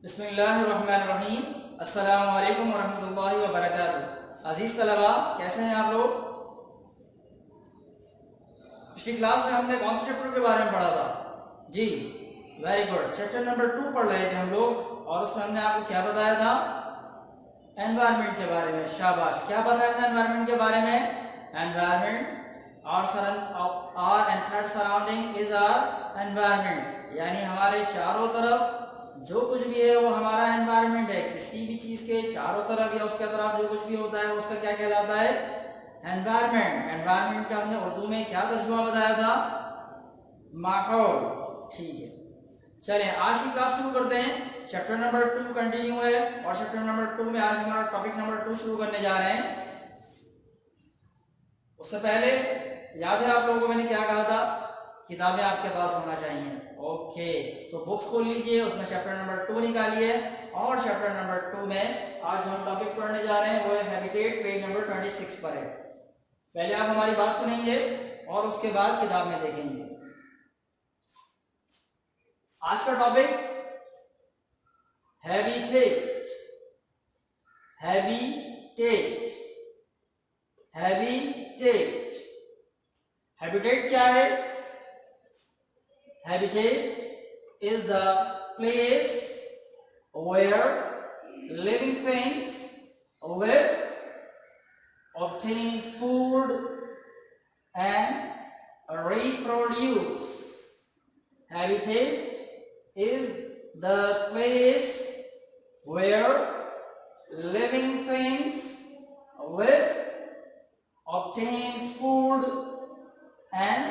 बिस्मिल्लाहिर्रहमानिर्रहीम। अस्सलामु अलैकुम वरहमतुल्लाहि वबरकातुहू। अजीज तलबा, कैसे हैं आप लोग? पिछली क्लास में हमने कौन से चैप्टर के बारे में पढ़ा था? जी, वेरी गुड। चैप्टर नंबर 2 पढ़ रहे थे हम लोग और उसमें हमने आपको क्या बताया था? एनवायरनमेंट के बारे में। शाबाश। क्या बताया था एनवायरनमेंट के बारे में? Environment our entire surrounding is our environment, यानी हमारे चारों तरफ जो कुछ भी है वो हमारा एनवायरनमेंट है। किसी भी चीज के चारों तरफ या उसके तरफ जो कुछ भी होता है उसका क्या कहलाता है? एनवायरनमेंट। एनवायरनमेंट का हमने उर्दू में क्या तर्जुमा बताया था? माहौल। ठीक है, चलिए आज की क्लास शुरू करते हैं। चैप्टर नंबर 2 कंटिन्यू है और चैप्टर नंबर 2 में आज हमारा टॉपिक नंबर 2 शुरू करने जा रहे हैं। उससे पहले याद है आप लोगों को मैंने क्या कहा था? किताबें आपके पास होना चाहिए। ओके, तो बुक्स खोल लीजिए, उसमें चैप्टर नंबर 2 निकालिए और चैप्टर नंबर 2 में आज जो हम टॉपिक पढ़ने जा रहे हैं वो है हैबिटेट, पेज नंबर 26 पर है। पहले आप हमारी बात सुनेंगे और उसके बाद किताब में देखेंगे। आज का topic habitat. Habitat habitat habitat क्या है? Habitat is the place where living things live, obtain food and reproduce. Habitat is the place where living things live, obtain food and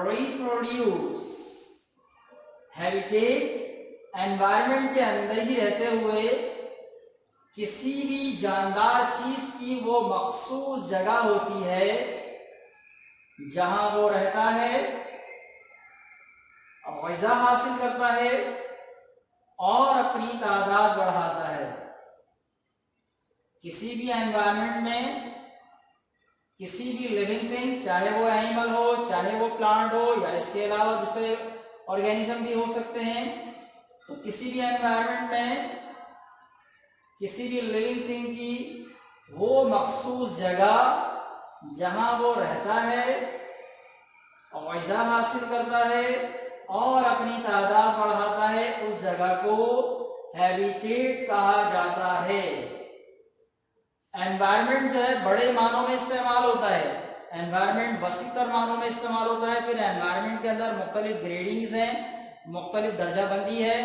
reproduce. Habitat environment के अंदर ही रहते हुए किसी भी जानदार चीज की वो मखसूस जगह होती है जहां वो रहता है, ग़िज़ा हासिल करता है और अपनी तादाद बढ़ाता है। किसी भी एनवायरनमेंट में किसी भी लिविंग थिंग, चाहे वो एनिमल हो, चाहे वो प्लांट हो या इसके अलावा दूसरे ऑर्गेनिज्म भी हो सकते हैं, तो किसी भी एनवायरनमेंट में किसी भी लिविंग थिंग की वो मखसूस जगह जहां वो रहता है, ग़िज़ा हासिल करता है और अपनी तादाद बढ़ाता है, उस जगह को हैबिटेट कहा जाता है। एनवायरनमेंट जो है बड़े मानों में इस्तेमाल होता है, एनवायरनमेंट वसीतर मानों में इस्तेमाल होता है। फिर एनवायरनमेंट के अंदर मुख्तलिफ ग्रेडिंग्स हैं, मुख्तलिफ दर्जाबंदी है,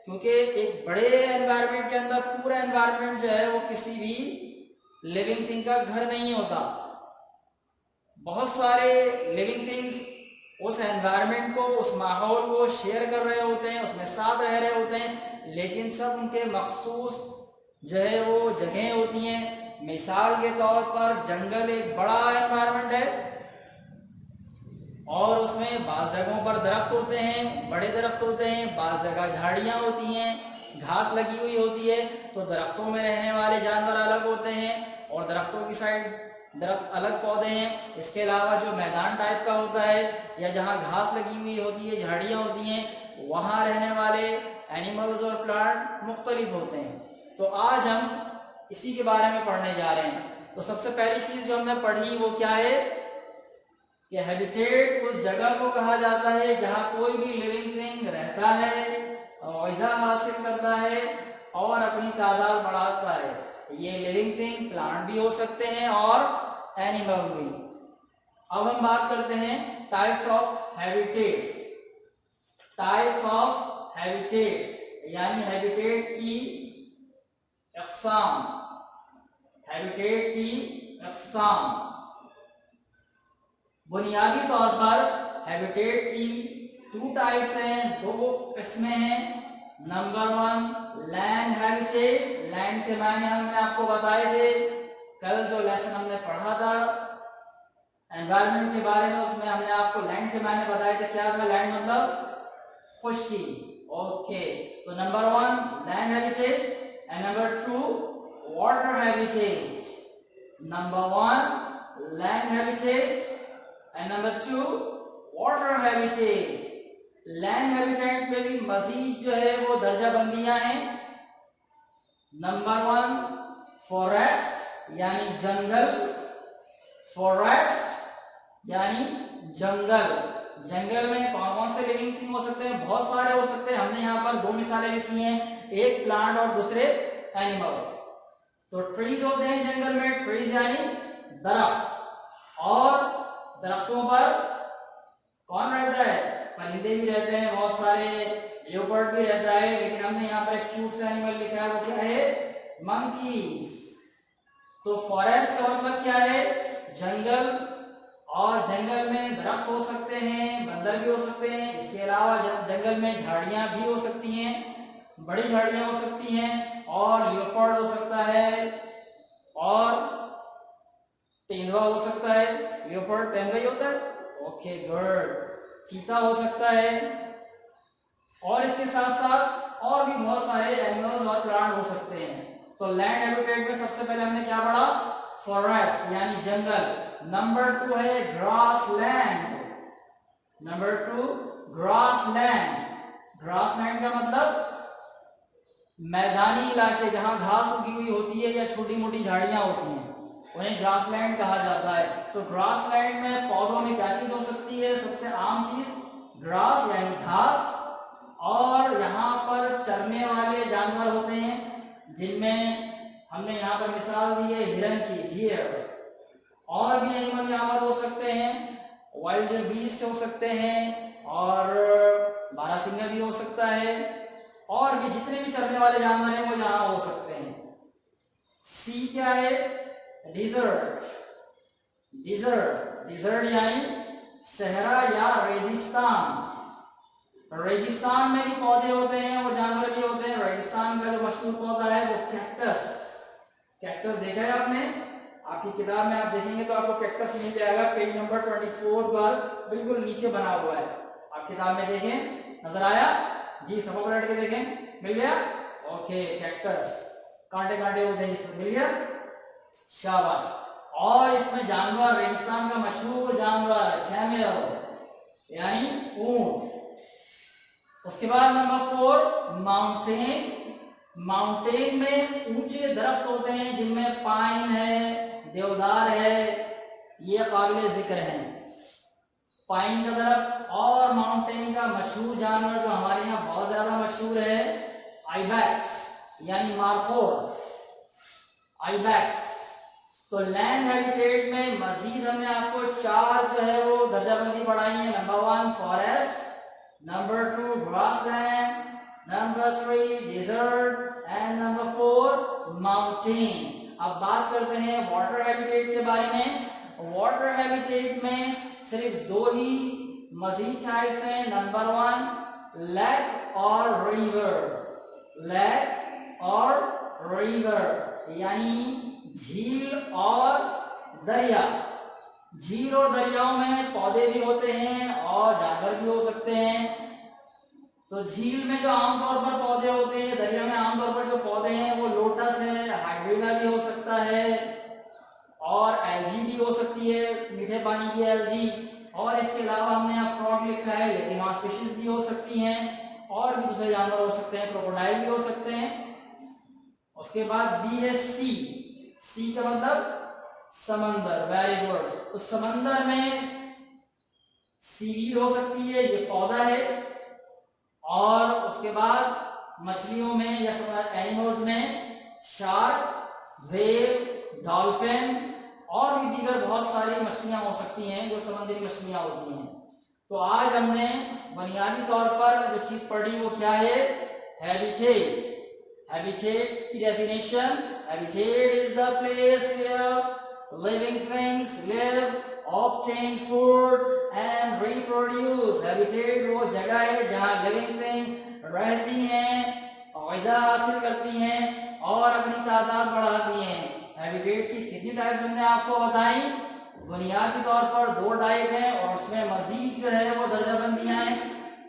क्योंकि एक बड़े एनवायरनमेंट के अंदर पूरा एनवायरनमेंट जो है वो किसी भी लिविंग थिंग का घर नहीं होता। बहुत सारे लिविंग थिंग्स उस एनवायरनमेंट को, उस माहौल को शेयर कर रहे होते हैं, उसमें साथ रह रहे होते हैं, लेकिन सब उनके मखसूस जो है वो जगह होती हैं। मिसाल के तौर पर जंगल एक बड़ा एनवायरनमेंट है और उसमें बाज़ जगहों पर दरख्त होते हैं, बड़े दरख्त होते हैं, बाज़ जगह झाड़ियां होती हैं, घास लगी हुई होती है, तो दरख्तों में रहने वाले जानवर अलग होते हैं और दरख्तों की साइड दरख्त अलग पौधे हैं। इसके अलावा जो मैदान टाइप का होता है या जहाँ घास लगी हुई होती है, झाड़ियाँ होती हैं, वहाँ रहने वाले एनिमल्स और प्लांट मुख्तलिफ होते हैं। तो आज हम इसी के बारे में पढ़ने जा रहे हैं। तो सबसे पहली चीज जो हमने पढ़ी वो क्या है कि हैबिटेट उस जगह को कहा जाता है जहां कोई भी लिविंग थिंग रहता है, ग़िज़ा हासिल करता है और अपनी तादाद बढ़ाता है। ये लिविंग थिंग प्लांट भी हो सकते हैं और एनिमल भी। अब हम बात करते हैं types of habitat. Types of habitat यानी हैबिटेट की अक़साम। हैबिटेट की अक़साम बुनियादी तौर पर हैबिटेट की 2 टाइप्स हैं, 2 किस्में हैं। Number 1 land habitat. लैंड के मायने हमने आपको बताए थे कल जो लेसन हमने पढ़ा था एनवायरनमेंट के बारे में, उसमें हमने आपको लैंड के मायने बताए थे। क्या था लैंड? मतलब खुश्की। ओके, तो number 1 land habitat and number 2 water habitat. Number 1 land habitat and number 2 water habitat. Land habitat में भी मजीद जो है वो दर्जा बंदियां हैं। नंबर 1 फॉरेस्ट यानी जंगल, फॉरेस्ट यानी जंगल। जंगल में कौन कौन से लिविंग थिंग हो सकते हैं? बहुत सारे हो सकते हैं। हमने यहाँ पर 2 मिसालें लिखी हैं, एक प्लांट और दूसरे एनिमल। तो ट्रीज होते हैं जंगल में, ट्रीज यानी दरख्त, और दरख्तों पर कौन रहता है? परिंदे भी रहते हैं, बहुत सारे लियोपर्ड भी रहता है, लेकिन हमने यहाँ पर एक क्यूट सा एनिमल लिखा है, वो क्या है? मंकीज। तो फॉरेस्ट का मतलब क्या है? जंगल, और जंगल में दरख्त हो सकते हैं, बंदर भी हो सकते हैं। इसके अलावा जंगल में झाड़ियां भी हो सकती हैं, बड़ी झाड़ियां हो सकती हैं, और लियोपर्ड हो सकता है, और तेंदुआ हो सकता है। लियोपर्ड तेंदुआ ही होता है, ओके गुड। चीता हो सकता है, और इसके साथ साथ और भी बहुत सारे एनिमल्स और प्लांट हो सकते हैं। तो लैंड हैबिटेट में सबसे पहले हमने क्या पढ़ा? फॉरेस्ट यानी जंगल। नंबर 2 है ग्रासलैंड। Number 2 grassland. ग्रासलैंड का मतलब मैदानी इलाके जहां घास उगी हुई होती है या छोटी मोटी झाड़ियां होती हैं, उन्हें ग्रासलैंड कहा जाता है। तो ग्रासलैंड में पौधों में क्या चीज हो सकती है? सबसे आम चीज ग्रास यानी घास, और यहाँ पर चरने वाले जानवर होते हैं, जिनमें हमने यहाँ पर मिसाल दी है हिरन की, डियर। और भी एनिमल यहाँ पर हो सकते हैं, वाइल्ड बीस्ट हो सकते हैं, और बारहसिंगा भी हो सकता है, और भी जितने भी चरने वाले जानवर हैं वो यहाँ हो सकते हैं। सी क्या है? डिजर्ट। डिजर्ट, डिजर्ट यानी सहरा या रेगिस्तान। रेगिस्तान में भी पौधे होते हैं और जानवर भी होते हैं। रेगिस्तान का जो मशहूर पौधा है वो कैक्टस। कैक्टस देखा है आपने? आपकी किताब में आप देखेंगे तो आपको कैक्टस मिल जाएगा, पेज नंबर 24 पर बिल्कुल नीचे बना हुआ है। आप किताब में देखें, नजर आया जी? सब पलट के देखें, मिल गया? ओके, कैक्टस, कांटे कांटे होते हैं जिसमें, मिल गया? शाबाश। और इसमें जानवर, रेगिस्तान का मशहूर जानवर कैमल यानी ऊंट। उसके बाद नंबर 4 माउंटेन। माउंटेन में ऊंचे दरख्त होते हैं, जिनमें पाइन है, देवदार है, ये काबिल जिक्र है। पाइन का दरख्त। और माउंटेन का मशहूर जानवर जो हमारे यहाँ बहुत ज्यादा मशहूर है, आइबैक्स यानी मार्खोर, आइबैक्स। तो लैंड हैबिटेट में मजीद हमने आपको 4 जो है वो दर्जाबंदी पढ़ाई है। Number 1 forest, number 2 grassland, number 3 desert, and number 4 mountain. अब बात करते हैं वाटर हैबिटेट के बारे में। वाटर हैबिटेट में सिर्फ 2 ही मजीद टाइप्स हैं। नंबर 1 लेक और रिवर। लेक और रिवर यानी झील और दरिया। झील और दरियाओं में पौधे भी होते हैं और जानवर भी हो सकते हैं। तो झील में जो आमतौर पर पौधे होते हैं, दरिया में आमतौर पर जो पौधे हैं वो लोटस है, हाइड्रिला भी हो सकता है, और एल्गी भी हो सकती है, मीठे पानी की एल्गी। और इसके अलावा हमने यहाँ फ्रॉग लिखा है, लेकिन वहां फिशेस भी हो सकती हैं, और भी दूसरे जानवर हो सकते हैं, क्रोकोडाइल भी हो सकते हैं। उसके बाद बी है सी। सी का मतलब समंदर, वेरी गुड। तो समंदर में सीवीड हो सकती है, ये पौधा है। और उसके बाद मछलियों में या एनिमल्स में शार्क, व्हेल, डॉल्फिन और भी दीगर बहुत सारी मछलियां हो सकती हैं जो समुद्री मछलियां होती हैं। तो आज हमने बुनियादी तौर पर जो चीज पढ़ी वो क्या है? हैबिटेट। हैबिटेट की definition, habitat is the place where living things live, obtain food and reproduce. Habitat वो जगह है जहाँ living thing रहती हैं, ग़िज़ा हासिल करती हैं और अपनी तादाद बढ़ाती हैं। हैबिटेट की कितनी टाइप्स हमने आपको बताई? बुनियादी तौर पर 2 टाइप हैं, और उसमें मजीद जो है वो दर्जाबंदियां हैं।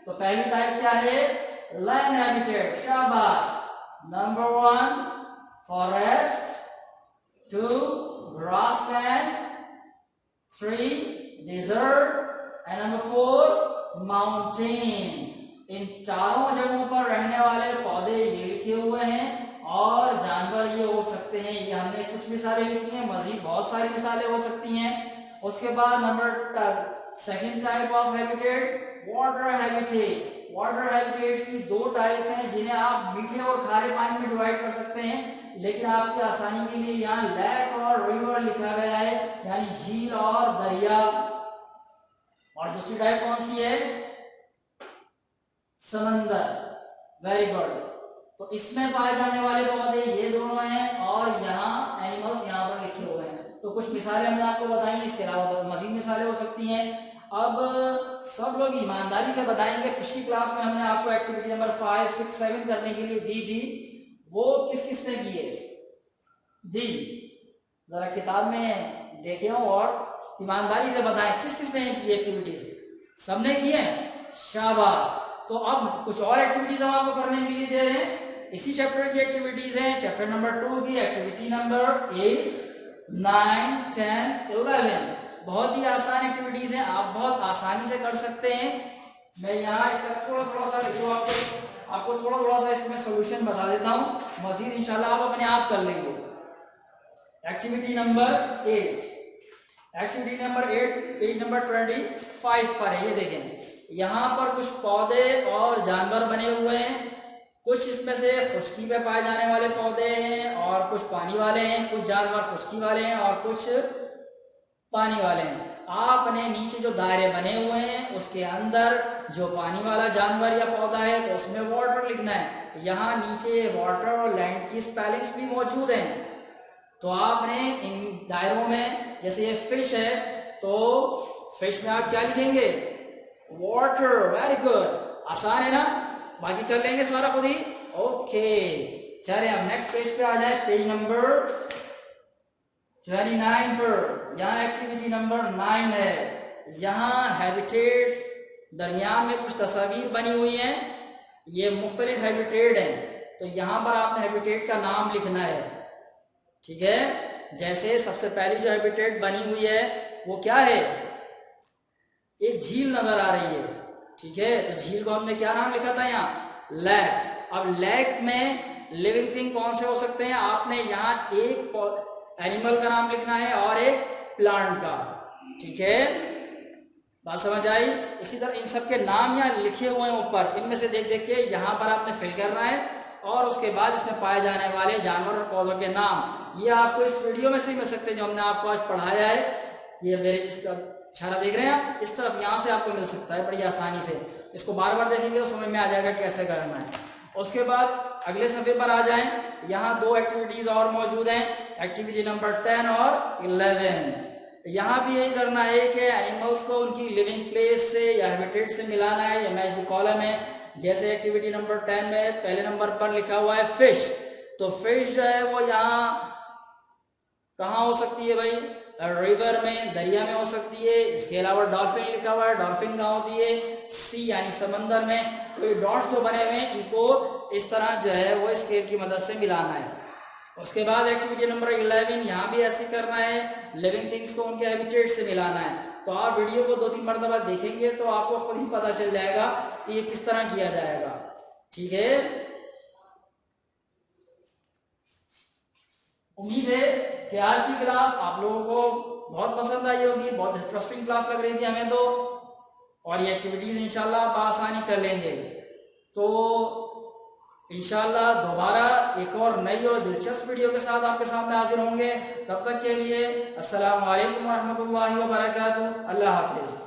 तो पहली टाइप क्या है? Land habitat. शाबाश। Number 1 forest, 2 grassland, 3 desert, and number 4 mountain. इन चारों जगहों पर रहने वाले पौधे ये लिखे हुए हैं और जानवर ये हो सकते हैं। ये हमने कुछ मिसालें लिखी हैं, मजीद बहुत सारी मिसालें हो सकती हैं। उसके बाद number second type of habitat, water habitat. Water habitat की दो टाइप्स हैं जिन्हें आप मीठे और खारे पानी में डिवाइड कर सकते हैं, लेकिन आपकी आसानी के लिए यहाँ लेक और रिवर लिखा गया है, यानी झील और दरिया। और दूसरी टाइप कौन सी है? समंदर। Very good. तो इसमें पाए जाने वाले पौधे ये दोनों हैं और यहाँ एनिमल्स यहाँ पर लिखे हुए हैं। तो कुछ मिसालें हमने आपको बताई, इसके अलावा मजीद मिसालें हो सकती हैं। अब सब लोग ईमानदारी से बताएंगे, पिछली क्लास में हमने आपको एक्टिविटी नंबर 5, 6, 7 करने के लिए दी थी, वो किस किसने किए दी? जरा किताब में देखें और ईमानदारी से बताएं किस किसने की एक्टिविटीज। सबने किए? शाबाश। तो अब कुछ और एक्टिविटीज हम आपको करने के लिए दे रहे हैं। इसी चैप्टर की एक्टिविटीज हैं, चैप्टर नंबर 2 की एक्टिविटी नंबर 8, 9, 10, 11। बहुत ही आसान एक्टिविटीज हैं, आप बहुत आसानी से कर सकते हैं। मैं यहाँ इसका थोड़ा सा आपको थोड़ा सा इसमें सोल्यूशन बता देता हूँ, मजीद इंशाल्लाह आप अपने आप कर लेंगे। Activity number 8, activity number 8 page number 25 पर है। ये देखें, यहाँ पर कुछ पौधे और जानवर बने हुए हैं। कुछ इसमें से खुश्की पे पाए जाने वाले पौधे हैं और कुछ पानी वाले हैं। कुछ जानवर खुश्की वाले हैं और कुछ पानी वाले हैं। आपने नीचे जो दायरे बने हुए हैं उसके अंदर जो पानी वाला जानवर या पौधा है तो उसमें वाटर लिखना है। यहाँ नीचे वाटर और लैंड की स्पेलिंग्स भी मौजूद हैं। तो आपने इन दायरों में, जैसे ये फिश है तो फिश में आप क्या लिखेंगे? वाटर। वेरी गुड, आसान है ना? बाकी कर लेंगे सारा खुद ही। ओके, चलिए अब नेक्स्ट पेज पे आ जाए, पेज नंबर 29 पर। यहाँ एक्टिविटी नंबर 9 है। यहाँ हैबिटेट, दरमियान में कुछ तस्वीर बनी हुई हैं, ये मुख्तलिफ हैबिटेट हैं। तो यहाँ पर आपने हैबिटेट का नाम लिखना है, ठीक है? जैसे सबसे पहली जो हैबिटेट बनी हुई है वो क्या है? एक झील नजर आ रही है, ठीक है? तो झील को हमने क्या नाम लिखा था यहाँ? लेक। अब लेक में लिविंग थिंग कौन से हो सकते हैं? आपने यहाँ एक एनिमल का नाम लिखना है और एक प्लांट का, ठीक है? बात समझ आई? इसी तरह इन सब के नाम यहाँ लिखे हुए हैं ऊपर, इनमें से देख देख के यहाँ पर आपने फिल करना है और उसके बाद इसमें पाए जाने वाले जानवर और पौधों के नाम ये आपको इस वीडियो में से मिल सकते हैं जो हमने आपको आज पढ़ाया है। ये मेरे इसका इशारा देख रहे हैं आप, इस तरफ यहाँ से आपको मिल सकता है बड़ी आसानी से। इसको बार बार देखेंगे तो समझ में आ जाएगा कैसे करना है। उसके बाद अगले सफ़े पर आ जाएं, यहाँ दो एक्टिविटीज और मौजूद हैं, एक्टिविटी नंबर 10 और 11। यहाँ भी यही करना है कि एनिमल्स को उनकी लिविंग प्लेस से या हैबिटेट से मिलाना है। या मैच द कॉलम है। जैसे एक्टिविटी नंबर 10 में पहले नंबर पर लिखा हुआ है फिश, तो फिश जो है वो यहाँ कहाँ हो सकती है भाई? रिवर में, दरिया में हो सकती है। इसके अलावा डॉल्फिन लिखा हुआ है, डॉल्फिन कहाँ होती है? सी यानी समंदर में। तो ये डॉट्स जो बने हुए हैं इनको इस तरह जो है वो स्केल की मदद से मिलाना है। उसके बाद एक्टिविटी नंबर 11, यहाँ भी ऐसे करना है, लिविंग थिंग्स को उनके हैबिटेट से मिलाना है। तो आप वीडियो को 2-3 मरतबा देखेंगे तो आपको खुद ही पता चल जाएगा कि ये किस तरह किया जाएगा, ठीक है? उम्मीद है कि आज की क्लास आप लोगों को बहुत पसंद आई होगी, बहुत इंटरेस्टिंग क्लास लग रही थी हमें तो, और ये एक्टिविटीज इंशाल्लाह आप आसानी कर लेंगे। तो इंशाल्लाह दोबारा एक और नई और दिलचस्प वीडियो के साथ आपके सामने हाजिर होंगे। तब तक के लिए अस्सलाम वालेकुम व रहमतुल्लाहि व बरकातुहू। अल्लाह हाफिज।